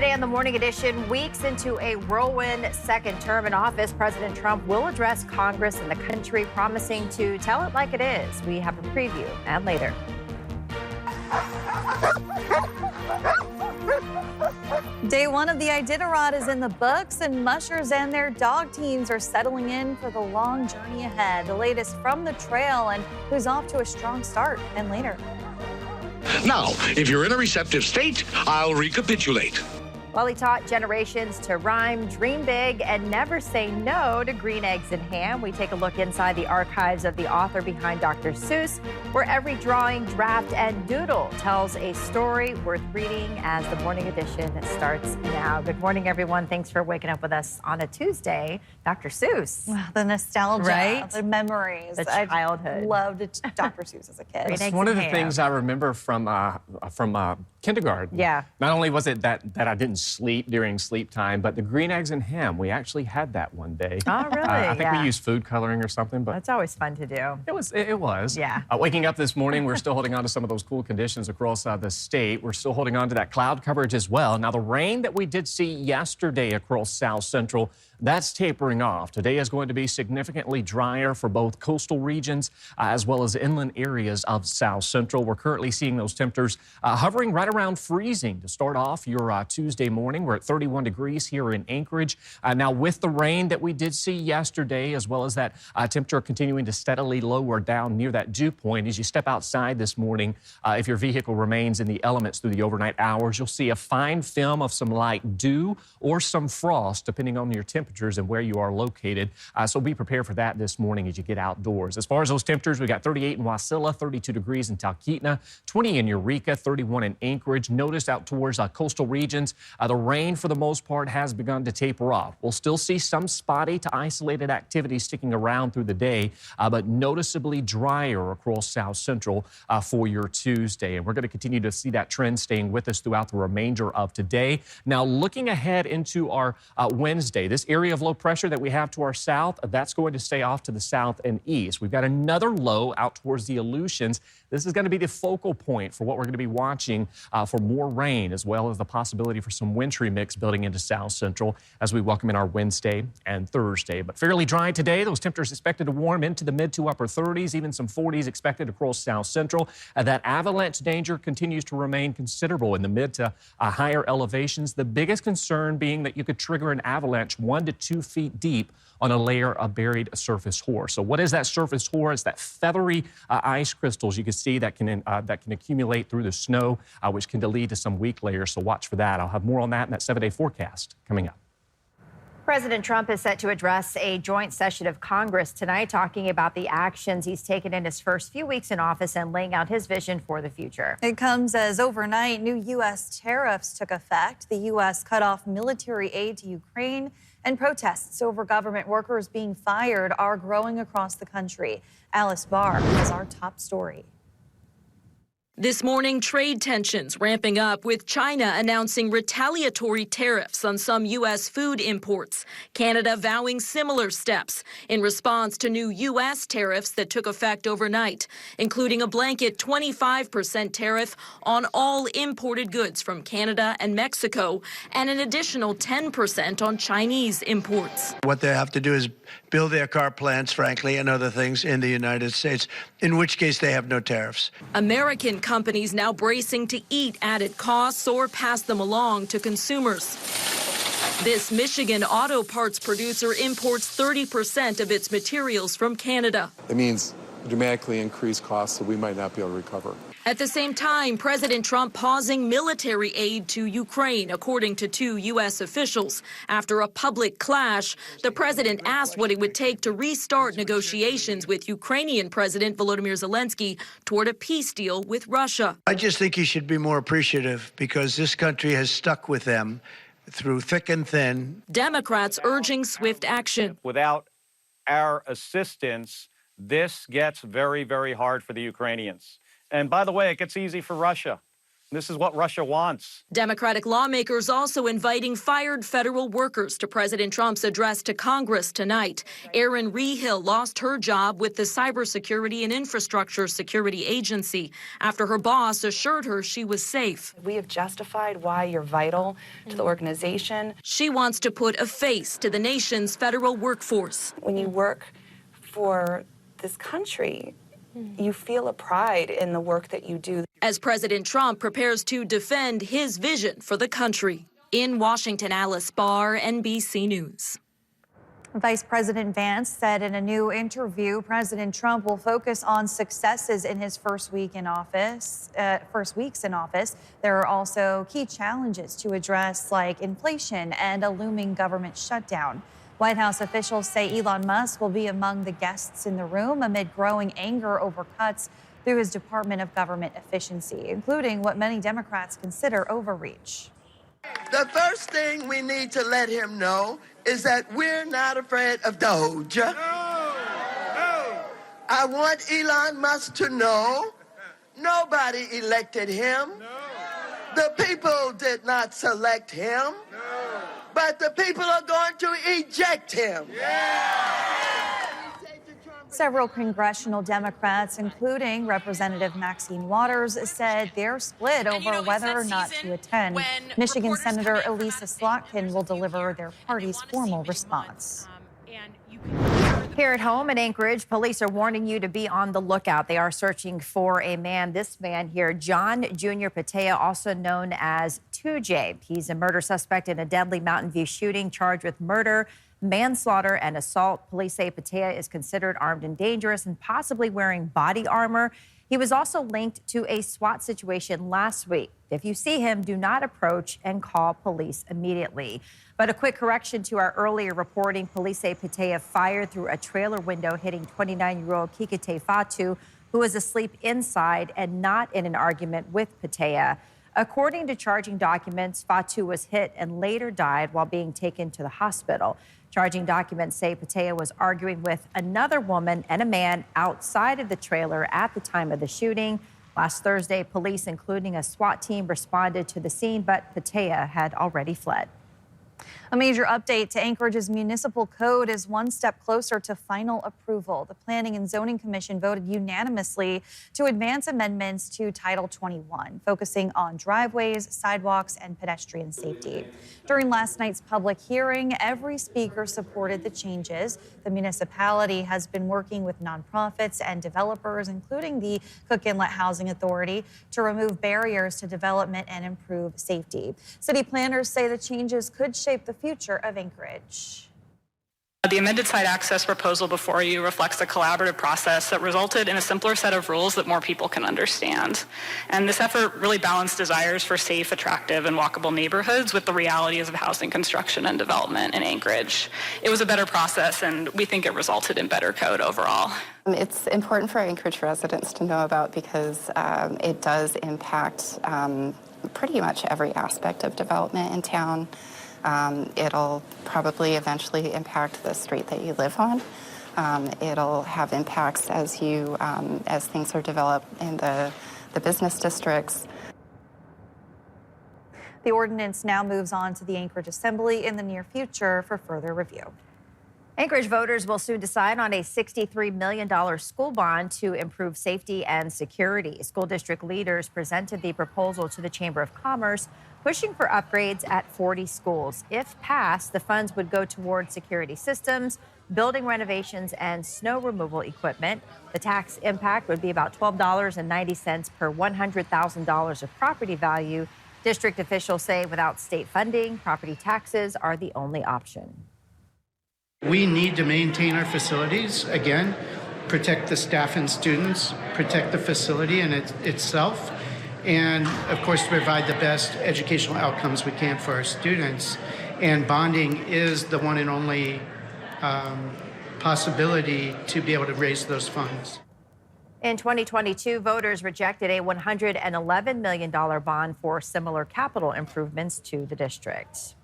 Today on the Morning Edition, weeks into a whirlwind second term in office, President Trump will address Congress and the country, promising to tell it like it is. We have a preview and later. Day one of the Iditarod is in the books, and mushers and their dog teams are settling in for the long journey ahead. The latest from the trail and who's off to a strong start, and later. Now, if you're in a receptive state, I'll recapitulate. Well, he taught generations to rhyme, dream big, and never say no to green eggs and ham. We take a look inside the archives of the author behind Dr. Seuss, where every drawing, draft, and doodle tells a story worth reading as the Morning Edition starts now. Good morning, everyone. Thanks for waking up with us on a Tuesday. Dr. Seuss. The nostalgia, right? The memories. The childhood. I loved Dr. Seuss as a kid. It's one of the things I remember from kindergarten. Yeah. Not only was it that I didn't sleep during sleep time, but the green eggs and ham, we actually had that one day. Oh, really? I think we used food coloring or something, but that's always fun to do. It was. Yeah. Waking up this morning, we're still holding on to some of those cool conditions across the state. We're still holding on to that cloud coverage as well. Now, the rain that we did see yesterday across South Central, that's tapering off. Today is going to be significantly drier for both coastal regions as well as inland areas of South Central. We're currently seeing those temperatures hovering right around freezing to start off your Tuesday morning. We're at 31 degrees here in Anchorage. Now, with the rain that we did see yesterday, as well as that temperature continuing to steadily lower down near that dew point, as you step outside this morning, if your vehicle remains in the elements through the overnight hours, you'll see a fine film of some light dew or some frost, depending on your temperatures and where you are located. So be prepared for that this morning as you get outdoors. As far as those temperatures, we got 38 in Wasilla, 32 degrees in Talkeetna, 20 in Eureka, 31 in Anchorage. Notice out towards coastal regions, the rain for the most part has begun to taper off. We'll still see some spotty to isolated activity sticking around through the day, but noticeably drier across South Central for your Tuesday. And we're going to continue to see that trend staying with us throughout the remainder of today. Now, looking ahead into our Wednesday, this area of low pressure that we have to our south, that's going to stay off to the south and east. We've got another low out towards the Aleutians. This is going to be the focal point for what we're going to be watching for more rain, as well as the possibility for some wintry mix building into South Central as we welcome in our Wednesday and Thursday. But fairly dry today. Those temperatures expected to warm into the mid to upper 30s, even some 40s expected across South Central. That avalanche danger continues to remain considerable in the mid to higher elevations. The biggest concern being that you could trigger an avalanche 1 to 2 feet deep on a layer of buried surface hoar. So what is that surface hoar? It's that feathery ice crystals you can see that can accumulate through the snow, which can lead to some weak layers. So watch for that. I'll have more on that in that 7-day forecast coming up. President Trump is set to address a joint session of Congress tonight, talking about the actions he's taken in his first few weeks in office and laying out his vision for the future. It comes as overnight new U.S. tariffs took effect. The U.S. cut off military aid to Ukraine, and protests over government workers being fired are growing across the country. Alice Barr has our top story. This morning, trade tensions ramping up, with China announcing retaliatory tariffs on some U.S. food imports. Canada vowing similar steps in response to new U.S. tariffs that took effect overnight, including a blanket 25% tariff on all imported goods from Canada and Mexico, and an additional 10% on Chinese imports. What they have to do is build their car plants, frankly, and other things in the United States, in which case they have no tariffs. American companies now bracing to eat added costs or pass them along to consumers. This Michigan auto parts producer imports 30% of its materials from Canada. It means dramatically increased costs that we might not be able to recover. At the same time, President Trump pausing military aid to Ukraine, according to 2 U.S. officials. After a public clash, the president asked what it would take to restart negotiations with Ukrainian President Volodymyr Zelensky toward a peace deal with Russia. I just think he should be more appreciative, because this country has stuck with them through thick and thin. Democrats urging swift action. Without our assistance, this gets very, very hard for the Ukrainians. And by the way, it gets easy for Russia. This is what Russia wants. Democratic lawmakers also inviting fired federal workers to President Trump's address to Congress tonight. Erin Rehill lost her job with the Cybersecurity and Infrastructure Security Agency after her boss assured her she was safe. We have justified why you're vital to the organization. She wants to put a face to the nation's federal workforce. When you work for this country, you feel a pride in the work that you do. As President Trump prepares to defend his vision for the country. In Washington, Alice Barr, NBC News. Vice President Vance said in a new interview, President Trump will focus on successes in his first weeks in office. There are also key challenges to address, like inflation and a looming government shutdown. White House officials say Elon Musk will be among the guests in the room amid growing anger over cuts through his Department of Government Efficiency, including what many Democrats consider overreach. The first thing we need to let him know is that we're not afraid of Doge. No. I want Elon Musk to know nobody elected him. No. The people did not select him. No. But the people are going to eject him. Yeah. Several congressional Democrats, including Representative Maxine Waters, said they're split over whether or not to attend. Michigan Senator Elisa Slotkin will deliver their party's formal response. Here at home in Anchorage, police are warning you to be on the lookout. They are searching for a man, this man here, John Jr. Patea, also known as 2J. He's a murder suspect in a deadly Mountain View shooting, charged with murder, manslaughter, and assault. Police say Patea is considered armed and dangerous and possibly wearing body armor. He was also linked to a SWAT situation last week. If you see him, do not approach and call police immediately. But a quick correction to our earlier reporting. Police say Patea fired through a trailer window, hitting 29-year-old Kikete Fatu, who was asleep inside and not in an argument with Patea. According to charging documents, Fatu was hit and later died while being taken to the hospital. Charging documents say Patea was arguing with another woman and a man outside of the trailer at the time of the shooting. Last Thursday, police, including a SWAT team, responded to the scene, but Patea had already fled. A major update to Anchorage's municipal code is one step closer to final approval. The Planning and Zoning Commission voted unanimously to advance amendments to Title 21, focusing on driveways, sidewalks, and pedestrian safety. During last night's public hearing, every speaker supported the changes. The municipality has been working with nonprofits and developers, including the Cook Inlet Housing Authority, to remove barriers to development and improve safety. City planners say the changes could shape the future of Anchorage. The amended site access proposal before you reflects a collaborative process that resulted in a simpler set of rules that more people can understand. And this effort really balanced desires for safe, attractive, and walkable neighborhoods with the realities of housing construction and development in Anchorage. It was a better process, and we think it resulted in better code overall. It's important for Anchorage residents to know about because it does impact pretty much every aspect of development in town. It'll probably eventually impact the street that you live on. It'll have impacts as things are developed in the business districts. The ordinance now moves on to the Anchorage Assembly in the near future for further review. Anchorage voters will soon decide on a $63 million school bond to improve safety and security. School district leaders presented the proposal to the Chamber of Commerce, pushing for upgrades at 40 schools. If passed, the funds would go towards security systems, building renovations, and snow removal equipment. The tax impact would be about $12.90 per $100,000 of property value. District officials say without state funding, property taxes are the only option. We need to maintain our facilities, again, protect the staff and students, protect the facility and itself, and of course provide the best educational outcomes we can for our students. And bonding is the one and only possibility to be able to raise those funds. In 2022, voters rejected a $111 million bond for similar capital improvements to the district.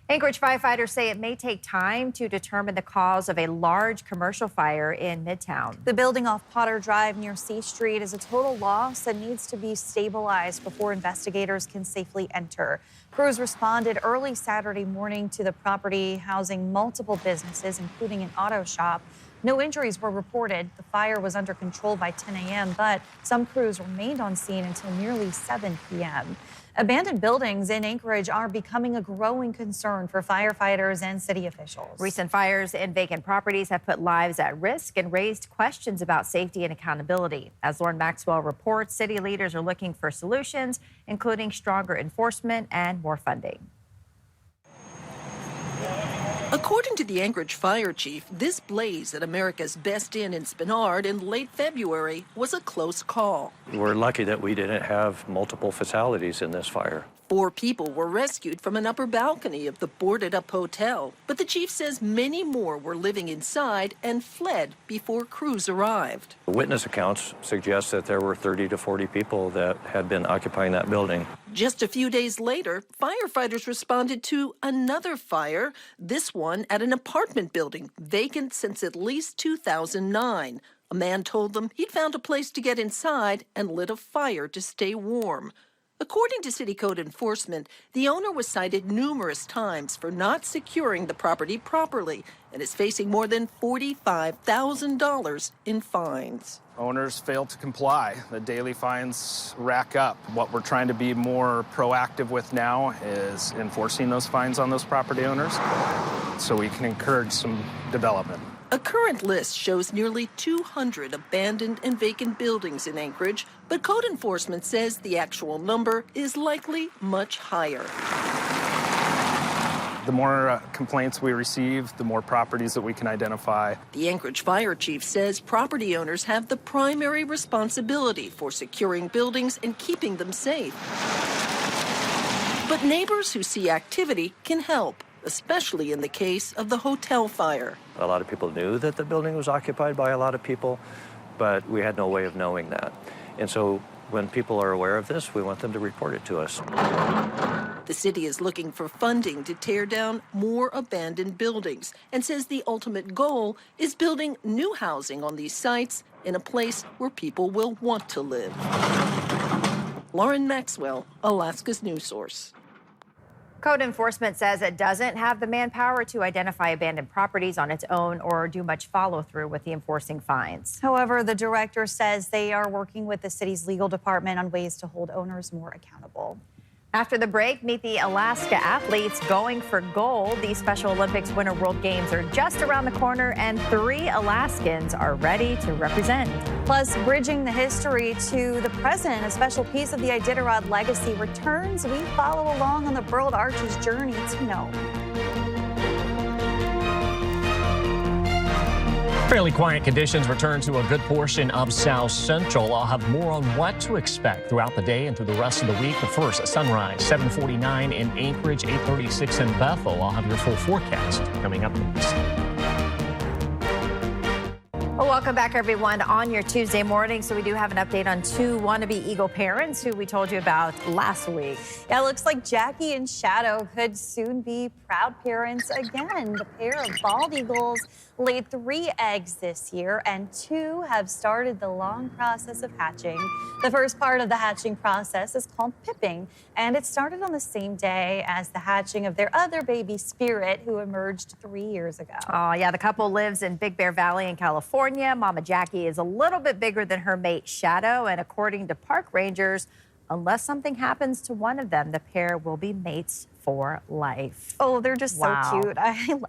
Anchorage firefighters say it may take time to determine the cause of a large commercial fire in Midtown. The building off Potter Drive near C Street is a total loss and needs to be stabilized before investigators can safely enter. Crews responded early Saturday morning to the property housing multiple businesses, including an auto shop. No injuries were reported. The fire was under control by 10 a.m., but some crews remained on scene until nearly 7 p.m. Abandoned buildings in Anchorage are becoming a growing concern for firefighters and city officials. Recent fires in vacant properties have put lives at risk and raised questions about safety and accountability. As Lauren Maxwell reports, city leaders are looking for solutions, including stronger enforcement and more funding. According to the Anchorage fire chief, this blaze at America's Best Inn in Spenard in late February was a close call. We're lucky that we didn't have multiple fatalities in this fire. 4 people were rescued from an upper balcony of the boarded-up hotel, but the chief says many more were living inside and fled before crews arrived. Witness accounts suggest that there were 30 to 40 people that had been occupying that building. Just a few days later, firefighters responded to another fire, this one at an apartment building, vacant since at least 2009. A man told them he'd found a place to get inside and lit a fire to stay warm. According to city code enforcement, the owner was cited numerous times for not securing the property properly and is facing more than $45,000 in fines. Owners fail to comply. The daily fines rack up. What we're trying to be more proactive with now is enforcing those fines on those property owners so we can encourage some development. A current list shows nearly 200 abandoned and vacant buildings in Anchorage, but code enforcement says the actual number is likely much higher. The more complaints we receive, the more properties that we can identify. The Anchorage fire chief says property owners have the primary responsibility for securing buildings and keeping them safe. But neighbors who see activity can help, especially in the case of the hotel fire. A lot of people knew that the building was occupied by a lot of people, but we had no way of knowing that. And so when people are aware of this, we want them to report it to us. The city is looking for funding to tear down more abandoned buildings and says the ultimate goal is building new housing on these sites in a place where people will want to live. Lauren Maxwell, Alaska's News Source. Code enforcement says it doesn't have the manpower to identify abandoned properties on its own or do much follow-through with the enforcing fines. However, the director says they are working with the city's legal department on ways to hold owners more accountable. After the break, meet the Alaska athletes going for gold. These Special Olympics Winter World Games are just around the corner, and 3 Alaskans are ready to represent. Plus, bridging the history to the present, a special piece of the Iditarod legacy returns. We follow along on the Burled Arch's journey to know. Fairly quiet conditions return to a good portion of South Central. I'll have more on what to expect throughout the day and through the rest of the week. But first, at sunrise, 7:49 in Anchorage, 8:36 in Bethel. I'll have your full forecast coming up next. Well, welcome back, everyone, on your Tuesday morning. So we do have an update on 2 wannabe Eagle parents who we told you about last week. Yeah, it looks like Jackie and Shadow could soon be proud parents again. The pair of bald eagles laid 3 eggs this year, and 2 have started the long process of hatching. The first part of the hatching process is called pipping, and it started on the same day as the hatching of their other baby, Spirit, who emerged 3 years ago. Oh, yeah, the couple lives in Big Bear Valley in California. Mama Jackie is a little bit bigger than her mate, Shadow, and according to park rangers, unless something happens to one of them, the pair will be mates for life. Oh, they're just Wow. so cute.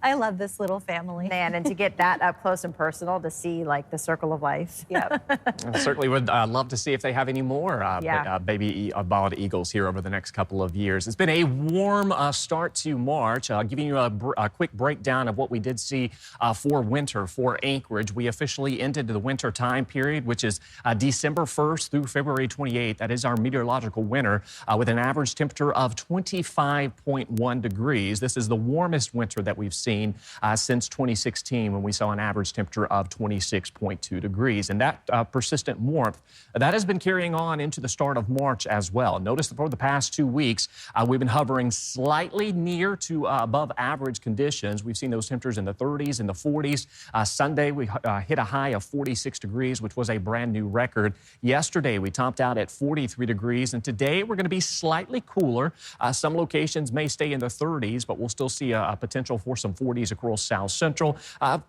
I love this little family. Man, and to get that up close and personal, to see like the circle of life. Yep. I certainly would love to see if they have any more baby bald eagles here over the next couple of years. It's been a warm start to March. Giving you a quick breakdown of what we did see for winter for Anchorage. We officially ended the winter time period, which is December 1st through February 28th. That is our meteorological winter with an average temperature of 25.9 27.1 degrees. This is the warmest winter that we've seen since 2016, when we saw an average temperature of 26.2 degrees. And that persistent warmth, that has been carrying on into the start of March as well. Notice that for the past 2 weeks, we've been hovering slightly near to above average conditions. We've seen those temperatures in the 30s and the 40s. Sunday, we hit a high of 46 degrees, which was a brand new record. Yesterday, we topped out at 43 degrees, and today we're going to be slightly cooler. Some locations may stay in the 30s, but we'll still see a potential for some 40s across South Central.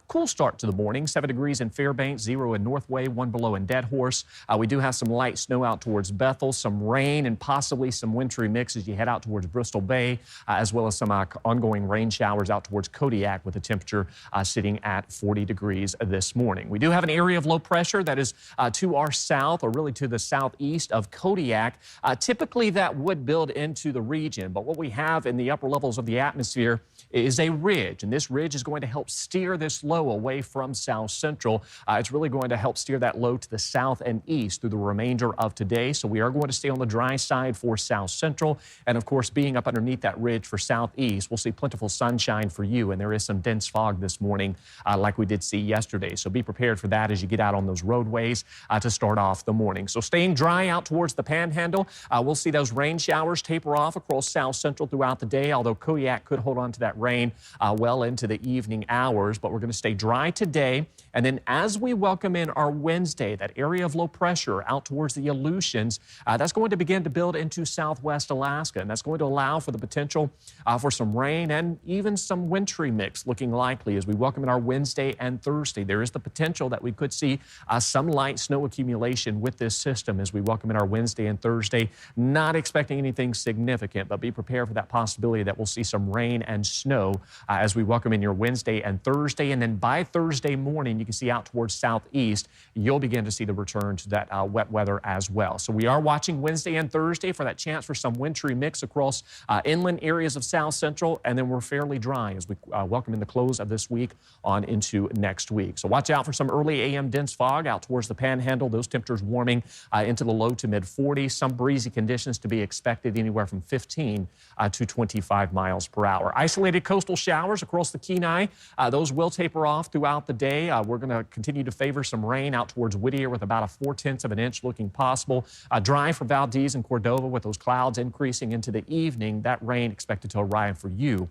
Cool start to the morning, 7 degrees in Fairbanks, 0 in Northway, 1 below in Dead Horse. We do have some light snow out towards Bethel, some rain, and possibly some wintry mix as you head out towards Bristol Bay, as well as some ongoing rain showers out towards Kodiak, with the temperature sitting at 40 degrees this morning. We do have an area of low pressure that is to our south, or really to the southeast of Kodiak. Typically, that would build into the region, but what we have in the upper levels of the atmosphere is a ridge, and this ridge is going to help steer this low away from South Central. It's really going to help steer that low to the south and east through the remainder of today, so we are going to stay on the dry side for South Central, and of course, being up underneath that ridge for southeast, we'll see plentiful sunshine for you, and there is some dense fog this morning like we did see yesterday, so be prepared for that as you get out on those roadways to start off the morning. So staying dry out towards the Panhandle, we'll see those rain showers taper off across South Central throughout the day, although Kodiak could hold on to that rain well into the evening hours, but we're going to stay dry today. And then as we welcome in our Wednesday, that area of low pressure out towards the Aleutians, that's going to begin to build into southwest Alaska, and that's going to allow for the potential for some rain and even some wintry mix looking likely as we welcome in our Wednesday and Thursday. There is the potential that we could see some light snow accumulation with this system as we welcome in our Wednesday and Thursday. Not expecting anything significant, but be prepared for that possibility that we'll see some rain and snow as we welcome in your Wednesday and Thursday. And then by Thursday morning, you can see out towards southeast, you'll begin to see the return to that wet weather as well. So we are watching Wednesday and Thursday for that chance for some wintry mix across inland areas of South Central, and then we're fairly dry as we welcome in the close of this week on into next week. So watch out for some early AM dense fog out towards the Panhandle. Those temperatures warming into the low to mid 40s. Some breezy conditions to be expected, anywhere from 15 to 25 miles per hour. Isolated coastal showers across the Kenai. Those will taper off throughout the day. We're going to continue to favor some rain out towards Whittier with about a 0.4 of an inch looking possible. Dry for Valdez and Cordova with those clouds increasing into the evening. That rain expected to arrive for you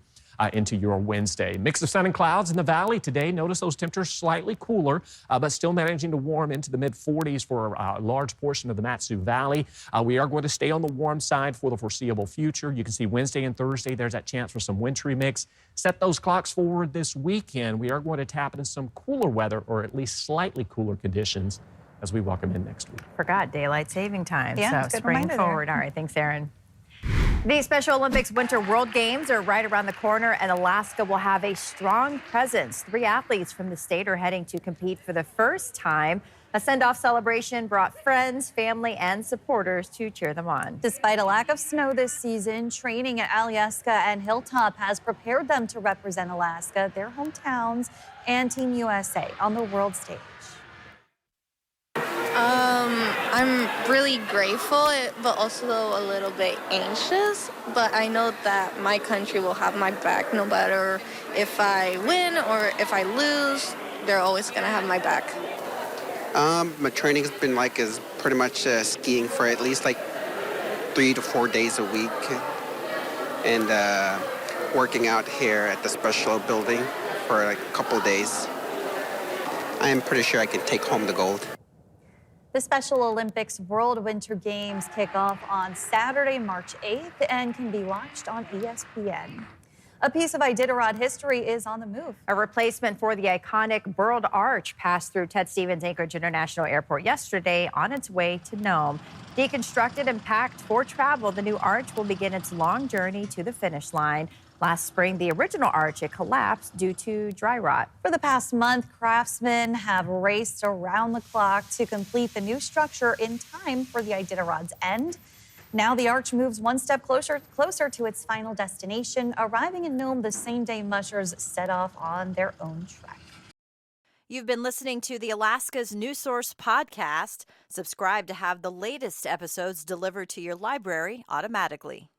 into your Wednesday. Mix of sun and clouds in the valley today. Notice those temperatures slightly cooler, but still managing to warm into the mid 40s for a large portion of the Matsu Valley. We are going to stay on the warm side for the foreseeable future. You can see Wednesday and Thursday, there's that chance for some wintry mix. Set those clocks forward this weekend. We are going to tap into some cooler weather, or at least slightly cooler conditions, as we welcome in next week. Forgot daylight saving time. Yeah, so spring forward. All right, thanks, Aaron. The Special Olympics Winter World Games are right around the corner, and Alaska will have a strong presence. 3 athletes from the state are heading to compete for the first time. A send-off celebration brought friends, family, and supporters to cheer them on. Despite a lack of snow this season, training at Alyeska and Hilltop has prepared them to represent Alaska, their hometowns, and Team USA on the world stage. I'm really grateful, but also a little bit anxious. But I know that my country will have my back no matter if I win or if I lose. They're always going to have my back. My training has been is pretty much skiing for at least 3 to 4 days a week, and working out here at the Special building for a couple of days. I am pretty sure I can take home the gold. The Special Olympics World Winter Games kick off on Saturday, March 8th, and can be watched on ESPN. A piece of Iditarod history is on the move. A replacement for the iconic Burled Arch passed through Ted Stevens Anchorage International Airport yesterday on its way to Nome. Deconstructed and packed for travel, the new arch will begin its long journey to the finish line. Last spring, the original arch, it collapsed due to dry rot. For the past month, craftsmen have raced around the clock to complete the new structure in time for the Iditarod's end. Now the arch moves one step closer to its final destination, arriving in Nome the same day mushers set off on their own trek. You've been listening to the Alaska's News Source podcast. Subscribe to have the latest episodes delivered to your library automatically.